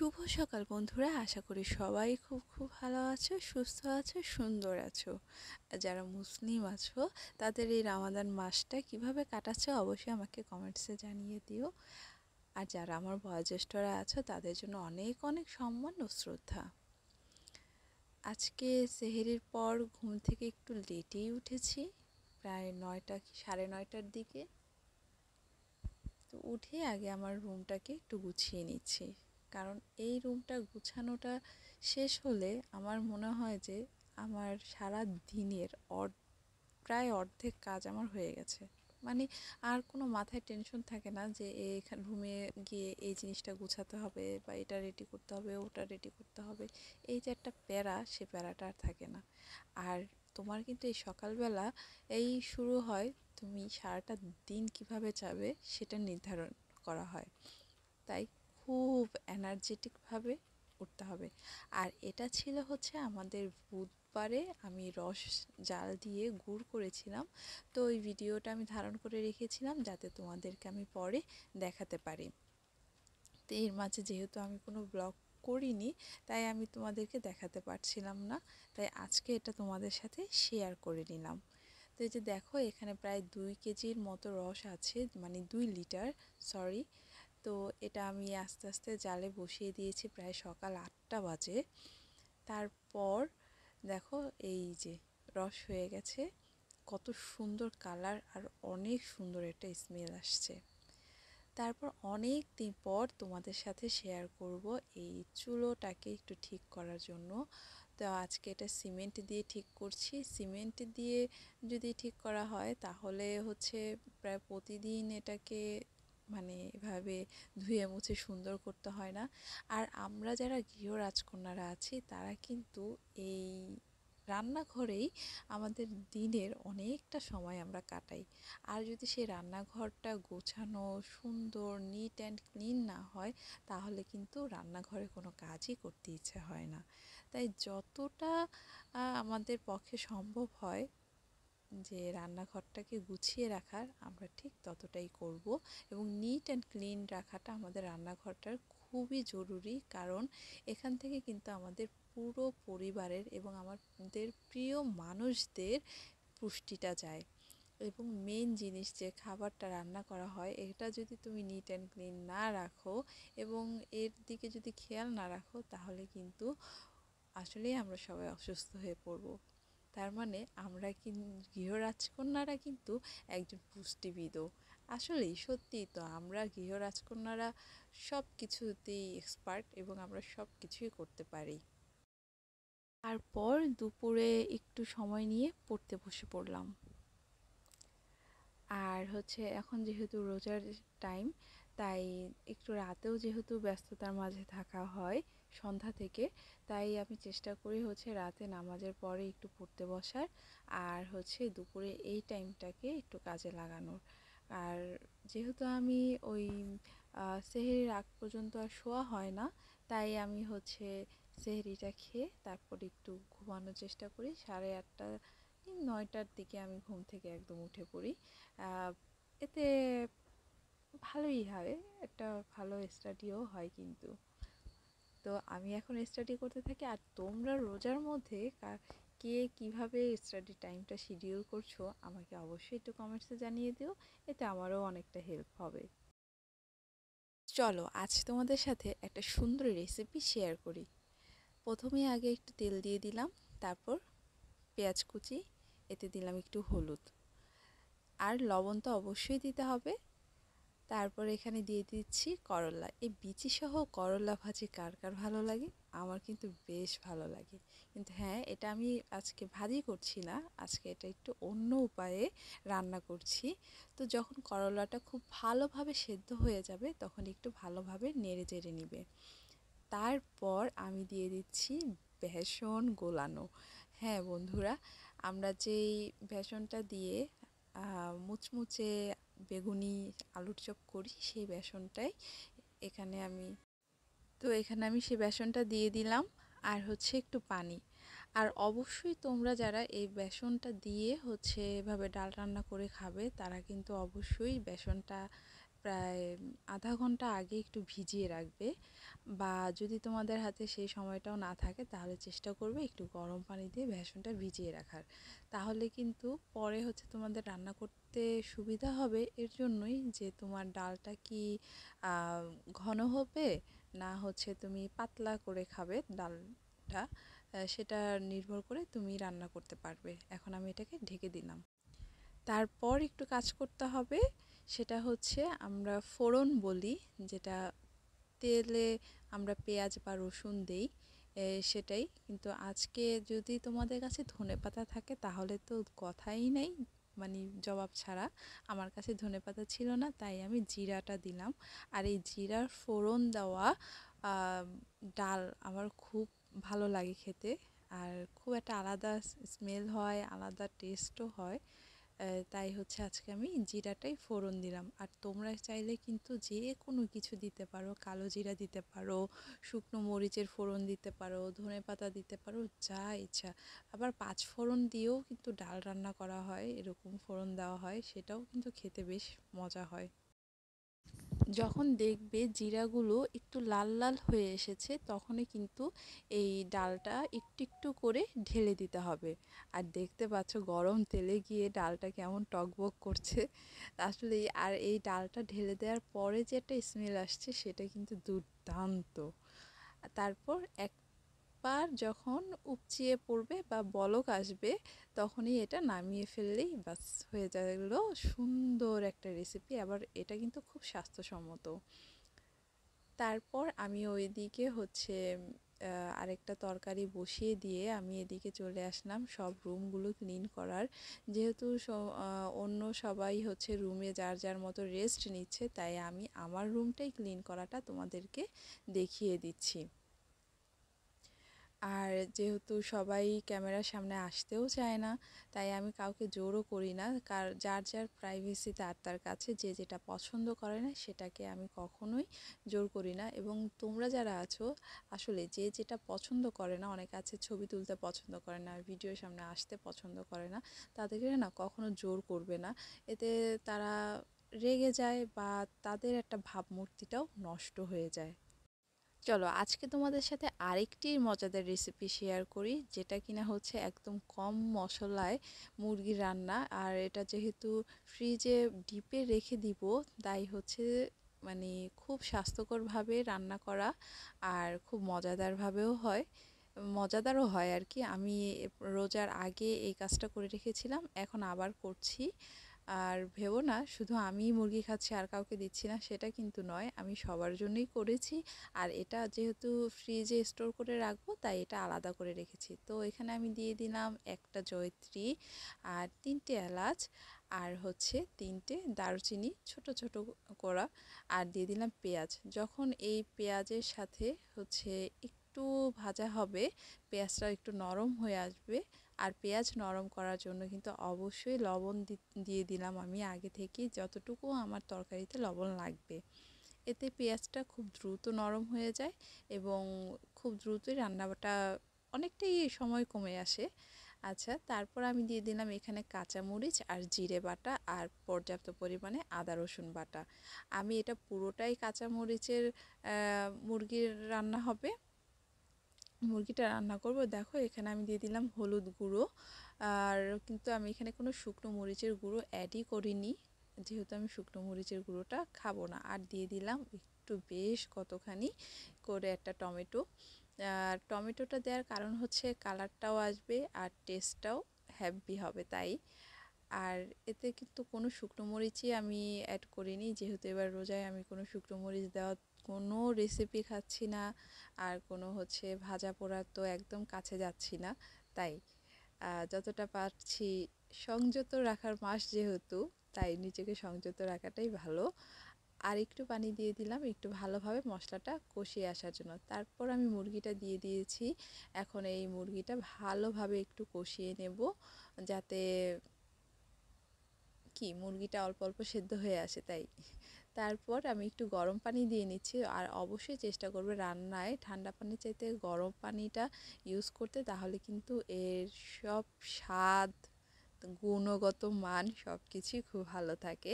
শুভ সকাল বন্ধুরা, আশা করি সবাই খুব ভালো আছো, সুস্থ আছো, সুন্দর আছো। যারা মুসলিম আছো তাদের এই রামাদান মাসটা কিভাবে কাটাচ্ছো অবশ্যই আমাকে কমেন্টসে জানিয়ে দিও। আর যারা আমার বয়োজ্যেষ্ঠরা আছো তাদের জন্য অনেক অনেক সম্মান ও শ্রদ্ধা। আজকে সেহরির পর ঘুম থেকে একটু লেটেই উঠেছি, প্রায় 9টা কি 9:30টার দিকে। তো উঠে আগে আমার রুমটাকে একটু গুছিয়ে নিচ্ছি, কারণ এই রুমটা গুছানোটা শেষ হলে আমার মনে হয় যে আমার সারা দিনের প্রায় অর্ধেক কাজ আমার হয়ে গেছে। মানে আর কোনো মাথায় টেনশন থাকে না যে এখানে রুমে গিয়ে এই জিনিসটা গুছাতে হবে বা এটা রেডি করতে হবে, ওটা রেডি করতে হবে। এই যে একটা প্যারা, সে প্যারাটা আর থাকে না। আর তোমার কিন্তু এই সকালবেলা এই শুরু হয়, তুমি সারাটা দিন কিভাবে যাবে সেটা নির্ধারণ করা হয়। তাই খুব এনার্জেটিকভাবে উঠতে হবে। আর এটা ছিল হচ্ছে আমাদের বুধবারে আমি রস জাল দিয়ে গুড় করেছিলাম। তো ওই ভিডিওটা আমি ধারণ করে রেখেছিলাম যাতে তোমাদেরকে আমি পরে দেখাতে পারি। তো এর মাঝে যেহেতু আমি কোনো ব্লগ করিনি, তাই আমি তোমাদেরকে দেখাতে পারছিলাম না, তাই আজকে এটা তোমাদের সাথে শেয়ার করে নিলাম। তো এই যে দেখো, এখানে প্রায় 2 কেজির মতো রস আছে, মানে 2 লিটার, সরি। তো এটা আমি আস্তে আস্তে জালে বসিয়ে দিয়েছি, প্রায় সকাল 8টা বাজে। তারপর দেখো এই যে রস হয়ে গেছে, কত সুন্দর কালার আর অনেক সুন্দর একটা স্মেল আসছে। তারপর অনেক দিন পর তোমাদের সাথে শেয়ার করব এই চুলোটাকে একটু ঠিক করার জন্য। তো আজকে এটা সিমেন্ট দিয়ে ঠিক করছি। সিমেন্ট দিয়ে যদি ঠিক করা হয় তাহলে হচ্ছে প্রায় প্রতিদিন এটাকে মানে এভাবে ধুয়ে মুছে সুন্দর করতে হয় না। আর আমরা যারা গৃহ রাজকন্যারা আছি তারা কিন্তু এই রান্নাঘরেই আমাদের দিনের অনেকটা সময় আমরা কাটাই। আর যদি সেই রান্নাঘরটা গোছানো সুন্দর নিট অ্যান্ড ক্লিন না হয় তাহলে কিন্তু রান্নাঘরে কোনো কাজই করতে ইচ্ছে হয় না। তাই যতটা আমাদের পক্ষে সম্ভব হয় যে রান্নাঘরটাকে গুছিয়ে রাখার, আমরা ঠিক ততটাই করব। এবং নিট অ্যান্ড ক্লিন রাখাটা আমাদের রান্নাঘরটার খুবই জরুরি, কারণ এখান থেকে কিন্তু আমাদের পুরো পরিবারের এবং আমাদের প্রিয় মানুষদের পুষ্টিটা যায়। এবং মেন জিনিস যে খাবারটা রান্না করা হয়, এটা যদি তুমি নিট অ্যান্ড ক্লিন না রাখো এবং এর দিকে যদি খেয়াল না রাখো তাহলে কিন্তু আসলেই আমরা সবাই অসুস্থ হয়ে পড়ব। তার মানে আমরা গৃহ রাজকন্যারা কিন্তু একজন পুষ্টিবিদও। আসলেই সত্যিই তো, আমরা গৃহ রাজকন্যারা সব কিছুতেই এক্সপার্ট এবং আমরা সব কিছুই করতে পারি। তারপর দুপুরে একটু সময় নিয়ে পড়তে বসে পড়লাম। আর হচ্ছে এখন যেহেতু রোজার টাইম, তাই একটু রাতেও যেহেতু ব্যস্ততার মাঝে থাকা হয় সন্ধ্যা থেকে, তাই আমি চেষ্টা করি হচ্ছে রাতে নামাজের পরে একটু পড়তে বসার, আর হচ্ছে দুপুরে এই টাইমটাকে একটু কাজে লাগানোর। আর যেহেতু আমি ওই সেহরির আগ পর্যন্ত আর শোয়া হয় না, তাই আমি হচ্ছে সেহরিটা খেয়ে তারপর একটু ঘুমানোর চেষ্টা করি। 8:30 9টার দিকে আমি ঘুম থেকে একদম উঠে পড়ি। এতে ভালোই হয়, একটা ভালো স্টাডিও হয় কিন্তু। তো আমি এখন স্টাডি করতে থাকি। আর তোমরা রোজার মধ্যে কে কীভাবে স্টাডি টাইমটা শিডিউল করছো আমাকে অবশ্যই একটু কমেন্টসে জানিয়ে দিও, এতে আমারও অনেকটা হেল্প হবে। চলো আজ তোমাদের সাথে একটা সুন্দর রেসিপি শেয়ার করি। প্রথমে আগে একটু তেল দিয়ে দিলাম, তারপর পেঁয়াজ কুচি, এতে দিলাম একটু হলুদ, আর লবণ তো অবশ্যই দিতে হবে। তারপর এখানে দিয়ে দিচ্ছি করলা। এই বিচি সহ করলা ভাজি কার কার ভালো লাগে? আমার কিন্তু বেশ ভালো লাগে। কিন্তু হ্যাঁ, এটা আমি আজকে ভাজি করছি না, আজকে এটা একটু অন্য উপায়ে রান্না করছি। তো যখন করলাটা খুব ভালোভাবে সেদ্ধ হয়ে যাবে তখন একটু ভালোভাবে নেড়ে চেড়ে নিবে। তারপর আমি দিয়ে দিচ্ছি বেসন গোলানো। হ্যাঁ বন্ধুরা, আমরা যেই বেসনটা দিয়ে মুচমুচে বেগুনি আলুর চপ করি সেই বেসনটাই এখানে আমি সেই বেসনটা দিয়ে দিলাম, আর হচ্ছে একটু পানি। আর অবশ্যই তোমরা যারা এই বেসনটা দিয়ে হচ্ছে এভাবে ডাল রান্না করে খাবে তারা কিন্তু অবশ্যই বেসনটা প্রায় আধা ঘন্টা আগে একটু ভিজিয়ে রাখবে, বা যদি তোমাদের হাতে সেই সময়টাও না থাকে তাহলে চেষ্টা করবে একটু গরম পানি দিয়ে বেসনটা ভিজিয়ে রাখার। তাহলে কিন্তু পরে হচ্ছে তোমাদের রান্না করতে সুবিধা হবে, এর জন্যই যে তোমার ডালটা কি ঘন হবে না হচ্ছে তুমি পাতলা করে খাবে ডালটা, সেটা নির্ভর করে তুমি রান্না করতে পারবে। এখন আমি এটাকে ঢেকে দিলাম। তারপর একটু কাজ করতে হবে, সেটা হচ্ছে আমরা ফোড়ন বলি, যেটা তেলে আমরা পেঁয়াজ বা রসুন দেই, সেটাই। কিন্তু আজকে যদি তোমাদের কাছে ধনেপাতা থাকে তাহলে তো কথাই নেই, মানে জবাব ছাড়া। আমার কাছে ধনেপাতা ছিল না, তাই আমি জিরাটা দিলাম। আর এই জিরার ফোড়ন দেওয়া ডাল আমার খুব ভালো লাগে খেতে, আর খুব একটা আলাদা স্মেল হয়, আলাদা টেস্টও হয়। তাই হচ্ছে আজকে আমি জিরাটাই ফোড়ন দিলাম। আর তোমরা চাইলে কিন্তু যে কোনো কিছু দিতে পারো, কালো জিরা দিতে পারো, শুকনো মরিচের ফোড়ন দিতে পারো, ধনেপাতা দিতে পারো, যা ইচ্ছা। আবার পাঁচ ফোড়ন দিয়েও কিন্তু ডাল রান্না করা হয়, এরকম ফোড়ন দেওয়া হয়, সেটাও কিন্তু খেতে বেশ মজা হয়। যখন দেখবে জিরাগুলো একটু লাল লাল হয়ে এসেছে তখনই কিন্তু এই ডালটা একটু একটু করে ঢেলে দিতে হবে। আর দেখতে পাচ্ছ গরম তেলে গিয়ে ডালটা কেমন টকবক করছে আসলে। আর এই ডালটা ঢেলে দেওয়ার পরে যে একটা স্মেল আসছে সেটা কিন্তু দুর্দান্ত। তারপর একবার যখন উপচিয়ে পড়বে বা বলক আসবে তখনই এটা নামিয়ে ফেললেই বাস হয়ে গেল সুন্দর একটা রেসিপি। আবার এটা কিন্তু খুব স্বাস্থ্যসম্মত। তারপর আমি ওইদিকে হচ্ছে আরেকটা তরকারি বসিয়ে দিয়ে আমি এদিকে চলে আসলাম সব রুমগুলো ক্লিন করার। যেহেতু অন্য সবাই হচ্ছে রুমে যার যার মতো রেস্ট নিচ্ছে, তাই আমি আমার রুমটাই ক্লিন করাটা তোমাদেরকে দেখিয়ে দিচ্ছি। আর যেহেতু সবাই ক্যামেরার সামনে আসতেও চায় না, তাই আমি কাউকে জোরও করি না। যার যার প্রাইভেসি তার তার কাছে, যে যেটা পছন্দ করে না সেটাকে আমি কখনোই জোর করি না। এবং তোমরা যারা আছো আসলে যে যেটা পছন্দ করে না, অনেকে আছে ছবি তুলতে পছন্দ করে না, ভিডিওর সামনে আসতে পছন্দ করে না, তাদেরকে না কখনো জোর করবে না। এতে তারা রেগে যায় বা তাদের একটা ভাবমূর্তিটাও নষ্ট হয়ে যায়। চলো আজকে তোমাদের সাথে আরেকটি মজাদার রেসিপি শেয়ার করি, যেটা কিনা হচ্ছে একদম কম মশলায় মুরগি রান্না। আর এটা যেহেতু ফ্রিজে ডিপে রেখে দিব, তাই হচ্ছে মানে খুব স্বাস্থ্যকরভাবে রান্না করা, আর খুব মজাদারভাবেও হয়, মজাদারও হয় আর কি। আমি রোজার আগে এই কাজটা করে রেখেছিলাম, এখন আবার করছি। আর ভেবো না শুধু আমি মুরগি খাচ্ছি আর কাউকে দিচ্ছি না, সেটা কিন্তু নয়, আমি সবার জন্যই করেছি। আর এটা যেহেতু ফ্রিজে স্টোর করে রাখবো তাই এটা আলাদা করে রেখেছি। তো এখানে আমি দিয়ে দিলাম একটা জয়িত্রী, আর 3টে এলাচ, আর হচ্ছে 3টে দারুচিনি ছোট ছোট করা, আর দিয়ে দিলাম পেঁয়াজ। যখন এই পেঁয়াজের সাথে হচ্ছে একটু ভাজা হবে, পেঁয়াজটা একটু নরম হয়ে আসবে। আর পেঁয়াজ নরম করার জন্য কিন্তু অবশ্যই লবণ দিয়ে দিলাম আমি আগে থেকেই, যতটুকু আমার তরকারিতে লবণ লাগবে। এতে পেঁয়াজটা খুব দ্রুত নরম হয়ে যায় এবং খুব দ্রুতই রান্নাটা অনেকটাই সময় কমে আসে। আচ্ছা, তারপর আমি দিয়ে দিলাম এখানে কাঁচামরিচ আর জিরে বাটা আর পর্যাপ্ত পরিমাণে আদা রসুন বাটা। আমি এটা পুরোটাই কাঁচামরিচের মুরগির রান্না হবে, মুরগিটা রান্না করব। দেখো এখানে আমি দিয়ে দিলাম হলুদ গুঁড়ো, আর কিন্তু আমি এখানে কোনো শুকনো মরিচের গুঁড়ো অ্যাডই করিনি, যেহেতু আমি শুকনো মরিচের গুঁড়োটা খাবো না। আর দিয়ে দিলাম একটু বেশ কতখানি করে একটা টমেটো। আর টমেটোটা দেওয়ার কারণ হচ্ছে কালারটাও আসবে আর টেস্টটাও হ্যাভি হবে তাই। আর এতে কিন্তু কোনো শুকনো মরিচই আমি অ্যাড করিনি, যেহেতু এবার রোজায় আমি কোনো শুকনো মরিচ দেওয়া কোনো রেসিপি খাচ্ছি না, আর কোনো হচ্ছে ভাজা পোড়া তো একদম কাছে যাচ্ছি না। তাই যতটা পারছি সংযত রাখার মাস যেহেতু, তাই নিজেকে সংযত রাখাটাই ভালো। আর একটু পানি দিয়ে দিলাম একটু ভালোভাবে মশলাটা কষিয়ে আসার জন্য। তারপর আমি মুরগিটা দিয়ে দিয়েছি। এখন এই মুরগিটা ভালোভাবে একটু কষিয়ে নেব, যাতে কি মুরগিটা অল্প অল্প সেদ্ধ হয়ে আসে তাই। তারপর আমি একটু গরম পানি দিয়ে নিচ্ছি। আর অবশ্যই চেষ্টা করবে রান্নায় ঠান্ডা পানির চাইতে গরম পানিটা ইউজ করতে, তাহলে কিন্তু এর সব স্বাদ গুণগত মান সব কিছুই খুব ভালো থাকে।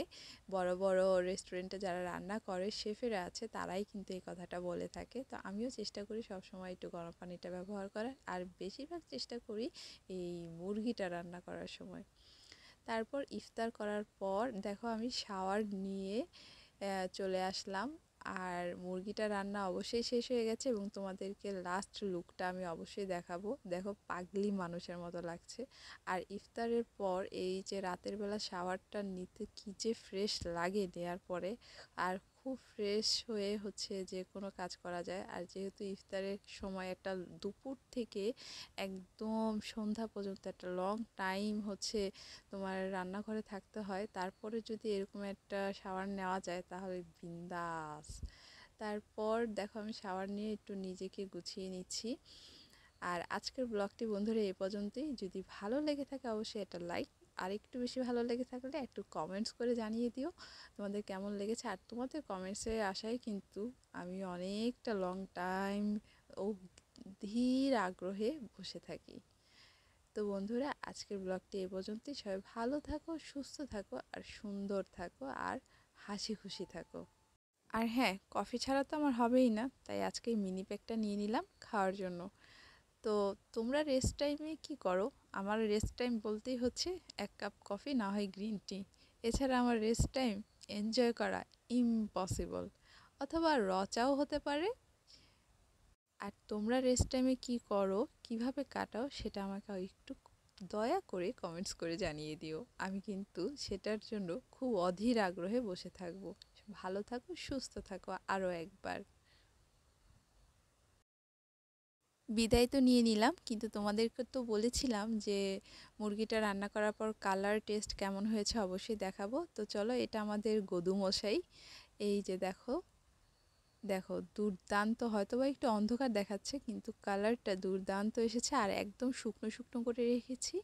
বড় বড় রেস্টুরেন্টে যারা রান্না করে শেফেরা আছে তারাই কিন্তু এই কথাটা বলে থাকে। তো আমিও চেষ্টা করি সবসময় একটু গরম পানিটা ব্যবহার করার, আর বেশিরভাগ চেষ্টা করি এই মুরগিটা রান্না করার সময়। তারপর ইফতার করার পর দেখো আমি শাওয়ার নিয়ে চলে আসলাম। আর মুরগিটা রান্না অবশ্যই শেষ হয়ে গেছে এবং তোমাদেরকে লাস্ট লুকটা আমি অবশ্যই দেখাবো। দেখো পাগলি মানুষের মতো লাগছে। আর ইফতারের পর এই যে রাতের বেলা শাওয়ারটা নিতে কী যে ফ্রেশ লাগে নেওয়ার পরে, আর খুব ফ্রেশ হয়ে হচ্ছে যে কোনো কাজ করা যায়। আর যেহেতু ইফতারের সময় একটা দুপুর থেকে একদম সন্ধ্যা পর্যন্ত একটা লং টাইম হচ্ছে তোমার রান্নাঘরে থাকতে হয়, তারপরে যদি এরকম একটা শাওয়ার নেওয়া যায় তাহলে বিন্দাস। তারপর দেখো আমি শাওয়ার নিয়ে একটু নিজেকে গুছিয়ে নিচ্ছি। আর আজকের ব্লগটি বন্ধুরা এই পর্যন্তই। যদি ভালো লেগে থাকে অবশ্যই একটা লাইক, আর একটু বেশি ভালো লেগে থাকলে একটু কমেন্টস করে জানিয়ে দিও তোমাদের কেমন লেগেছে। আর তোমাদের কমেন্টসের আশায় কিন্তু আমি অনেকটা লং টাইম ও ধীর আগ্রহে বসে থাকি। তো বন্ধুরা আজকের ব্লগটি এ পর্যন্তই। সবাই ভালো থাকো, সুস্থ থাকো, আর সুন্দর থাকো, আর হাসি খুশি থাকো। আর হ্যাঁ, কফি ছাড়া তো আমার হবেই না, তাই আজকে এই মিনি প্যাকটা নিয়ে নিলাম খাওয়ার জন্য। তো তোমরা রেস্ট টাইমে কি করো? আমার রেস্ট টাইম বলতেই হচ্ছে 1 কাপ কফি, না হয় গ্রিন টি। এছাড়া আমার রেস্ট টাইম এনজয় করা ইম্পসিবল। অথবা র চাও হতে পারে। আর তোমরা রেস্ট টাইমে কী করো, কিভাবে কাটাও, সেটা আমাকে একটু দয়া করে কমেন্টস করে জানিয়ে দিও। আমি কিন্তু সেটার জন্য খুব অধীর আগ্রহে বসে থাকবো। ভালো থাকো, সুস্থ থাকো। আরও একবার বিদায় তো নিয়ে নিলাম, কিন্তু তোমাদেরকে তো বলেছিলাম যে মুরগিটা রান্না করার পর কালার টেস্ট কেমন হয়েছে অবশ্যই দেখাবো। তো চলো, এটা আমাদের গদু মশাই। এই যে দেখো, দেখো দুর্দান্ত, হয়তো বা একটু অন্ধকার দেখাচ্ছে কিন্তু কালারটা দুর্দান্ত এসেছে। আর একদম শুকনো শুকনো করে রেখেছি।